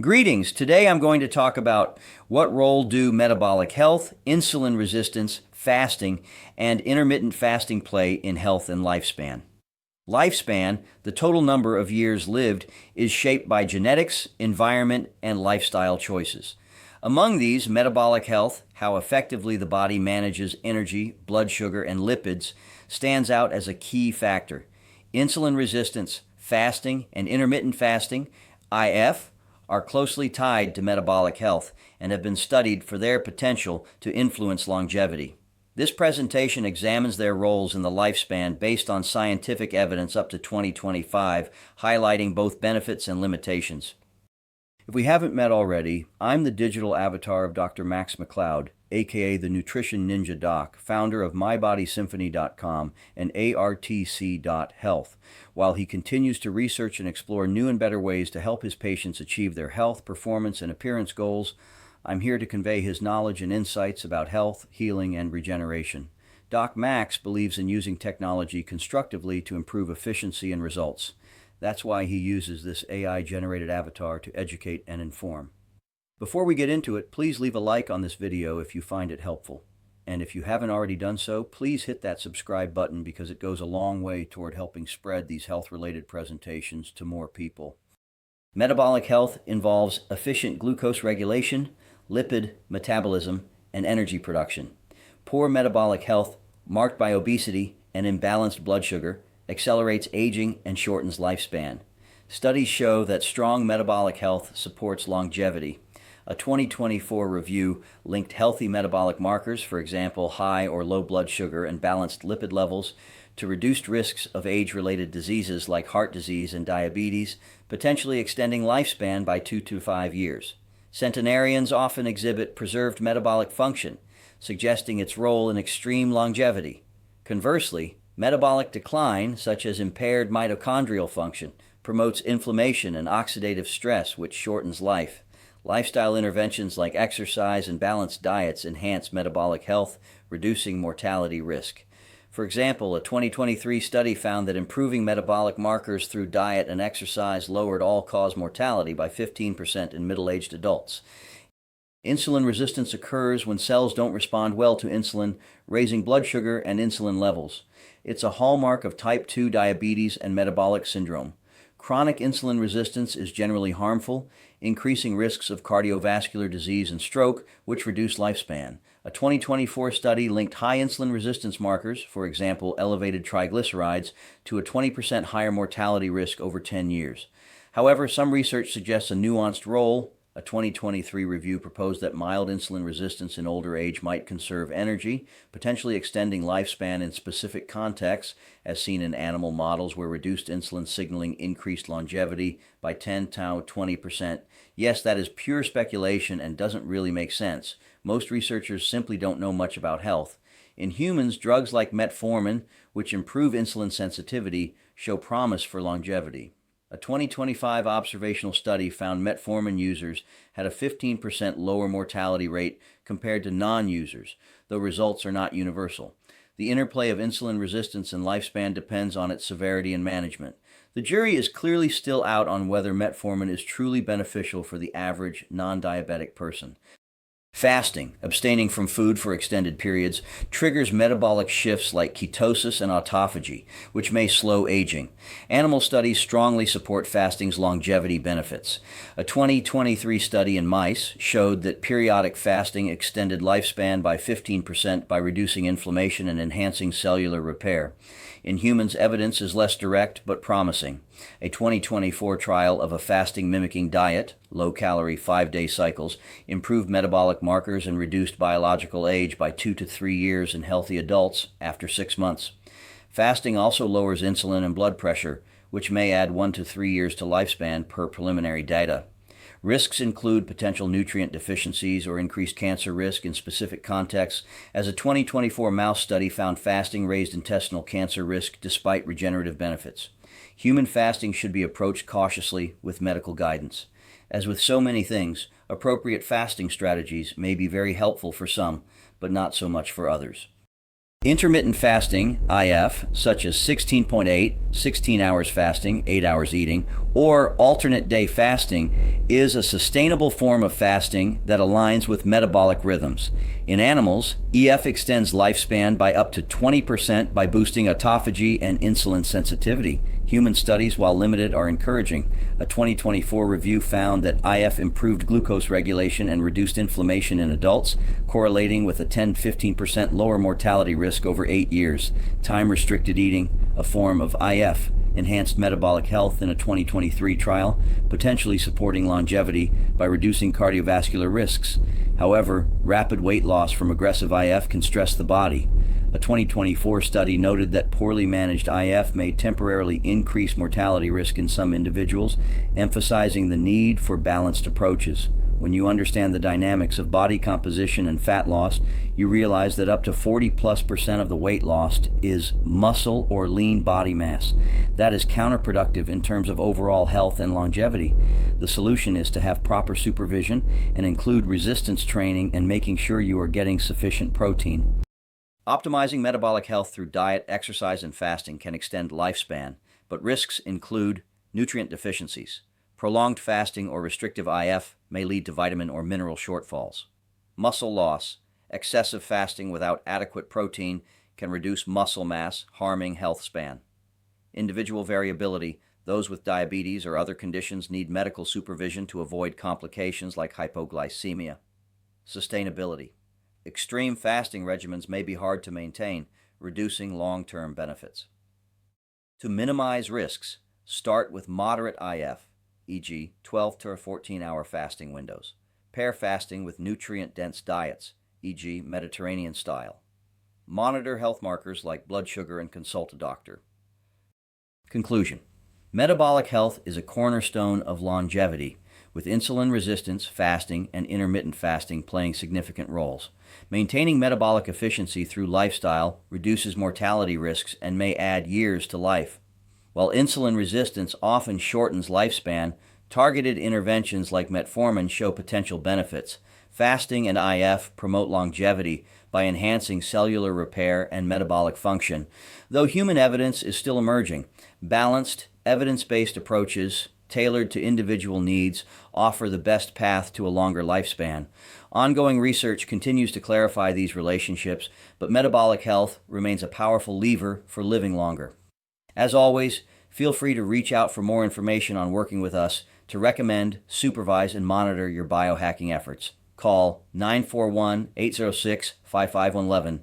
Greetings. Today I'm going to talk about what role do metabolic health, insulin resistance, fasting, and intermittent fasting play in health and lifespan. Lifespan, the total number of years lived, is shaped by genetics, environment, and lifestyle choices. Among these, metabolic health, how effectively the body manages energy, blood sugar, and lipids, stands out as a key factor. Insulin resistance, fasting, and intermittent fasting, IF, are closely tied to metabolic health and have been studied for their potential to influence longevity. This presentation examines their roles in the lifespan based on scientific evidence up to 2025, highlighting both benefits and limitations. If we haven't met already, I'm the digital avatar of Dr. Max McLeod, aka the Nutrition Ninja Doc, founder of MyBodySymphony.com and ARTC.health. While he continues to research and explore new and better ways to help his patients achieve their health, performance, and appearance goals, I'm here to convey his knowledge and insights about health, healing, and regeneration. Doc Max believes in using technology constructively to improve efficiency and results. That's why he uses this AI-generated avatar to educate and inform. Before we get into it, please leave a like on this video if you find it helpful. And if you haven't already done so, please hit that subscribe button because it goes a long way toward helping spread these health-related presentations to more people. Metabolic health involves efficient glucose regulation, lipid metabolism, and energy production. Poor metabolic health, marked by obesity and imbalanced blood sugar, accelerates aging and shortens lifespan. Studies show that strong metabolic health supports longevity. A 2024 review linked healthy metabolic markers, for example, high or low blood sugar and balanced lipid levels, to reduced risks of age-related diseases like heart disease and diabetes, potentially extending lifespan by 2 to 5 years. Centenarians often exhibit preserved metabolic function, suggesting its role in extreme longevity. Conversely, metabolic decline, such as impaired mitochondrial function, promotes inflammation and oxidative stress, which shortens life. Lifestyle interventions like exercise and balanced diets enhance metabolic health, reducing mortality risk. For example, a 2023 study found that improving metabolic markers through diet and exercise lowered all-cause mortality by 15% in middle-aged adults. Insulin resistance occurs when cells don't respond well to insulin, raising blood sugar and insulin levels. It's a hallmark of type 2 diabetes and metabolic syndrome. Chronic insulin resistance is generally harmful, increasing risks of cardiovascular disease and stroke, which reduce lifespan. A 2024 study linked high insulin resistance markers, for example, elevated triglycerides, to a 20% higher mortality risk over 10 years. However, some research suggests a nuanced role. A 2023 review proposed that mild insulin resistance in older age might conserve energy, potentially extending lifespan in specific contexts, as seen in animal models where reduced insulin signaling increased longevity by 10 to 20%. Yes, that is pure speculation and doesn't really make sense. Most researchers simply don't know much about health. In humans, drugs like metformin, which improve insulin sensitivity, show promise for longevity. A 2025 observational study found metformin users had a 15% lower mortality rate compared to non-users, though results are not universal. The interplay of insulin resistance and lifespan depends on its severity and management. The jury is clearly still out on whether metformin is truly beneficial for the average non-diabetic person. Fasting, abstaining from food for extended periods, triggers metabolic shifts like ketosis and autophagy, which may slow aging. Animal studies strongly support fasting's longevity benefits. A 2023 study in mice showed that periodic fasting extended lifespan by 15% by reducing inflammation and enhancing cellular repair. In humans, evidence is less direct but promising. A 2024 trial of a fasting mimicking diet, low-calorie 5-day cycles, improved metabolic markers and reduced biological age by 2 to 3 years in healthy adults after 6 months. Fasting also lowers insulin and blood pressure, which may add 1 to 3 years to lifespan per preliminary data. Risks include potential nutrient deficiencies or increased cancer risk in specific contexts, as a 2024 mouse study found fasting raised intestinal cancer risk despite regenerative benefits. Human fasting should be approached cautiously with medical guidance. As with so many things, appropriate fasting strategies may be very helpful for some, but not so much for others. Intermittent fasting, IF, such as 16.8, 16 hours fasting, 8 hours eating, or alternate day fasting, is a sustainable form of fasting that aligns with metabolic rhythms. In animals, EF extends lifespan by up to 20% by boosting autophagy and insulin sensitivity. Human studies, while limited, are encouraging. A 2024 review found that IF improved glucose regulation and reduced inflammation in adults, correlating with a 10-15% lower mortality risk over 8 years. Time-restricted eating, a form of IF, enhanced metabolic health in a 2023 trial, potentially supporting longevity by reducing cardiovascular risks. However, rapid weight loss from aggressive IF can stress the body. A 2024 study noted that poorly managed IF may temporarily increase mortality risk in some individuals, emphasizing the need for balanced approaches. When you understand the dynamics of body composition and fat loss, you realize that up to 40+% of the weight lost is muscle or lean body mass. That is counterproductive in terms of overall health and longevity. The solution is to have proper supervision and include resistance training and making sure you are getting sufficient protein. Optimizing metabolic health through diet, exercise, and fasting can extend lifespan, but risks include nutrient deficiencies. Prolonged fasting or restrictive IF may lead to vitamin or mineral shortfalls. Muscle loss. Excessive fasting without adequate protein can reduce muscle mass, harming health span. Individual variability. Those with diabetes or other conditions need medical supervision to avoid complications like hypoglycemia. Sustainability. Extreme fasting regimens may be hard to maintain, reducing long-term benefits. To minimize risks, start with moderate IF, e.g., 12 to 14-hour fasting windows. Pair fasting with nutrient-dense diets, e.g., Mediterranean style. Monitor health markers like blood sugar and consult a doctor. Conclusion. Metabolic health is a cornerstone of longevity, with insulin resistance, fasting, and intermittent fasting playing significant roles. Maintaining metabolic efficiency through lifestyle reduces mortality risks and may add years to life. While insulin resistance often shortens lifespan, targeted interventions like metformin show potential benefits. Fasting and IF promote longevity by enhancing cellular repair and metabolic function. Though human evidence is still emerging, balanced, evidence-based approaches tailored to individual needs offer the best path to a longer lifespan. Ongoing research continues to clarify these relationships, but metabolic health remains a powerful lever for living longer. As always, feel free to reach out for more information on working with us to recommend, supervise, and monitor your biohacking efforts. Call 941-806-5511